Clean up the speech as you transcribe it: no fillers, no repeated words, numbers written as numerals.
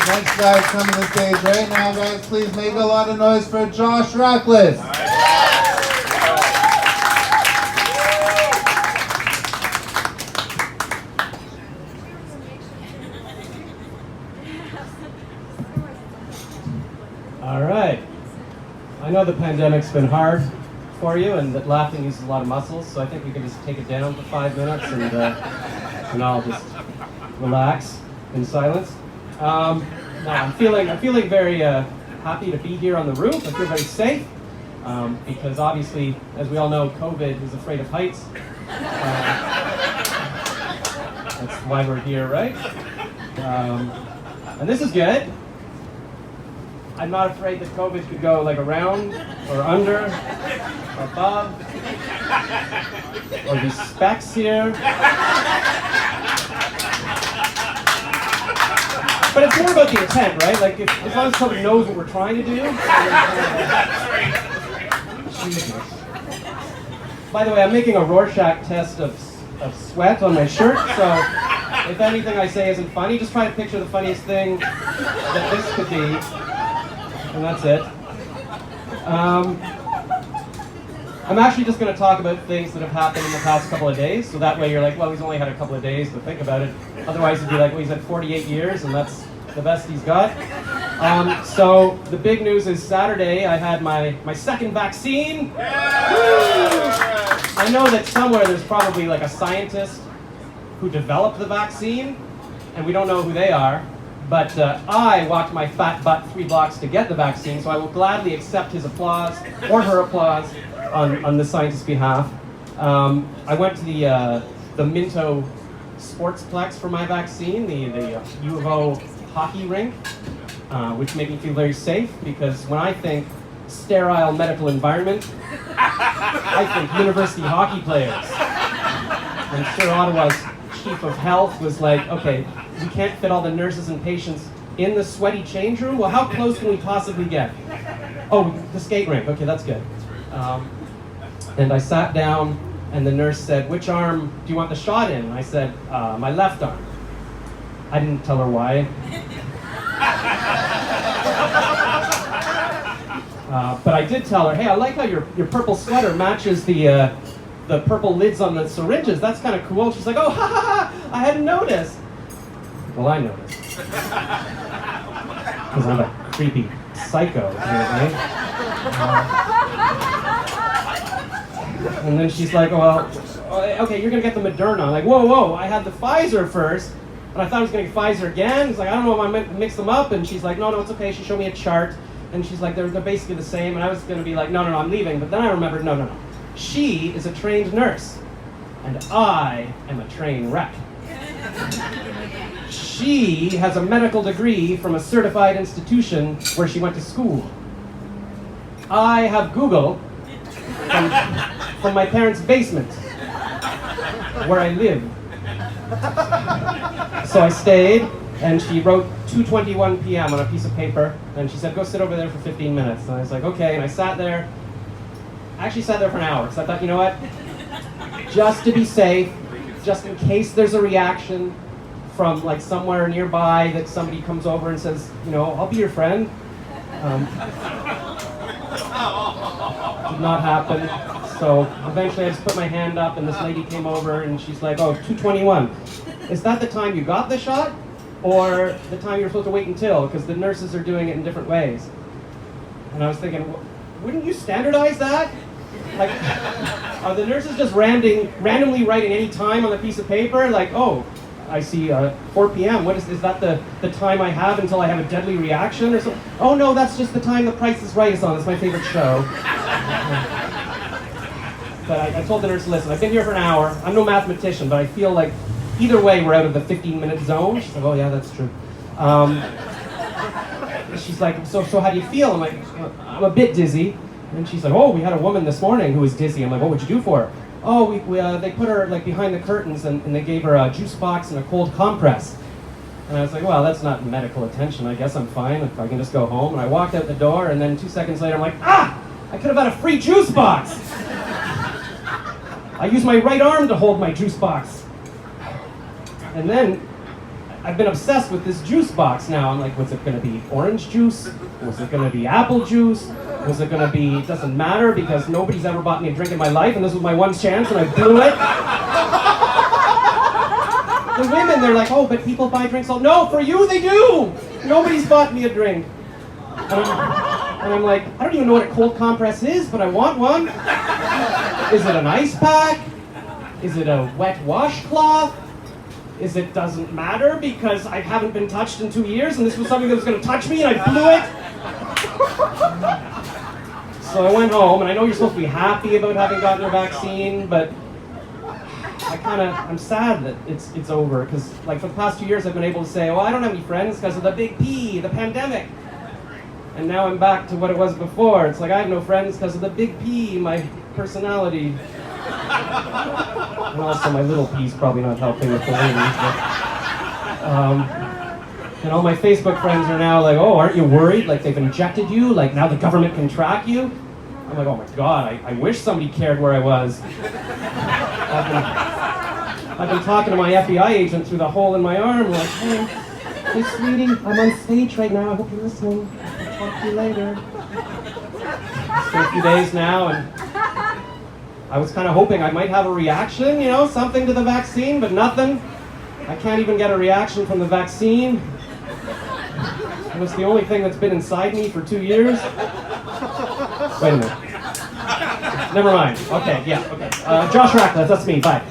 Next guy's coming to the stage right now, guys. Please make a lot of noise for Josh Rachlis. All right. I know the pandemic's been hard for you and that laughing uses a lot of muscles, so I think we can just take it down for 5 minutes and I'll just relax in silence. No, I'm feeling very happy to be here on the roof. I feel very safe because obviously, as we all know, COVID is afraid of heights. That's why we're here, right? And this is good. I'm not afraid that COVID could go like around or under or above or these specks here. But it's more about the intent, right? Like, as long as somebody knows what we're trying to do. Jesus. By the way, I'm making a Rorschach test of sweat on my shirt, so if anything I say isn't funny, just try to picture the funniest thing that this could be, and that's it. I'm actually just going to talk about things that have happened in the past couple of days, so that way you're like, well, he's only had a couple of days to think about it. Otherwise, you'd be like, well, he's had 48 years, and that's the best he's got. So the big news is Saturday, I had my second vaccine. Woo! I know that somewhere there's probably like a scientist who developed the vaccine, and we don't know who they are. But I walked my fat butt 3 blocks to get the vaccine, so I will gladly accept his applause or her applause on the scientist's behalf. I went to the Minto Sportsplex for my vaccine, the U of O hockey rink, which made me feel very safe because when I think sterile medical environment, I think university hockey players. I'm sure Ottawa's chief of health was like, okay, we can't fit all the nurses and patients in the sweaty change room. Well, how close can we possibly get? Oh, the skate rink. Okay, that's good. And I sat down, and the nurse said, which arm do you want the shot in? And I said, my left arm. I didn't tell her why. But I did tell her, hey, I like how your purple sweater matches the purple lids on the syringes. That's kind of cool. She's like, oh, ha, ha, ha, I hadn't noticed. Well, I noticed. Because I'm a creepy psycho, you know what I mean? And then she's like, well, okay, you're going to get the Moderna. I'm like, whoa, whoa, I had the Pfizer first, but I thought I was going to get Pfizer again. It's like, I don't know if I meant to mix them up. And she's like, no, it's okay. She showed me a chart, and she's like, they're basically the same. And I was going to be like, no, I'm leaving. But then I remembered, no. She is a trained nurse, and I am a train wreck. She has a medical degree from a certified institution where she went to school. I have Google from my parents' basement, where I live. So I stayed, and she wrote 2:21 p.m. on a piece of paper, and she said, go sit over there for 15 minutes. And I was like, okay, and I sat there. I actually sat there for an hour, because I thought, you know what? Just to be safe, just in case there's a reaction from like somewhere nearby that somebody comes over and says, you know, I'll be your friend. Did not happen. So eventually I just put my hand up and this lady came over and she's like, oh, 2:21. Is that the time you got the shot? Or the time you're supposed to wait until? Because the nurses are doing it in different ways. And I was thinking, wouldn't you standardize that? Like, are the nurses just randomly writing any time on a piece of paper? Like, oh, I see 4 p.m. What is that the time I have until I have a deadly reaction or something? Oh no, that's just the time The Price is Right is on. It's my favorite show. But I told the nurse, listen, I've been here for an hour. I'm no mathematician, but I feel like either way we're out of the 15-minute zone. She's like, oh yeah, that's true. She's like, so how do you feel? I'm like, I'm a bit dizzy. And she's like, oh, we had a woman this morning who was dizzy. I'm like, what would you do for her? Oh, they put her like behind the curtains and they gave her a juice box and a cold compress. And I was like, well, that's not medical attention. I guess I'm fine if I can just go home. And I walked out the door, and then 2 seconds later, I'm like, I could have had a free juice box. I used my right arm to hold my juice box. And then I've been obsessed with this juice box now. I'm like, was it going to be orange juice? Was it going to be apple juice? Was it going to be, it doesn't matter because nobody's ever bought me a drink in my life and this was my one chance and I blew it. The women, they're like, oh, but people buy drinks all... No, for you they do! Nobody's bought me a drink. And I'm like, I don't even know what a cold compress is, but I want one. Is it an ice pack? Is it a wet washcloth? Is it doesn't matter because I haven't been touched in 2 years and this was something that was going to touch me and I blew it? So I went home, and I know you're supposed to be happy about having gotten your vaccine, but I'm sad that it's over because like for the past 2 years I've been able to say, oh, I don't have any friends because of the big P, the pandemic. And now I'm back to what it was before. It's like I have no friends because of the big P, my personality. And also my little P's probably not helping with the ladies. And all my Facebook friends are now like, oh, aren't you worried? Like they've injected you? Like now the government can track you? I'm like, oh my God, I wish somebody cared where I was. I've been talking to my FBI agent through the hole in my arm, like, hey sweetie, I'm on stage right now, I hope you're listening. I'll talk to you later. It's been a few days now, and I was kind of hoping I might have a reaction, you know, something to the vaccine, but nothing. I can't even get a reaction from the vaccine. It was the only thing that's been inside me for 2 years. Wait a minute. Never mind. Okay, yeah, okay. Josh Rachlis, that's me, bye.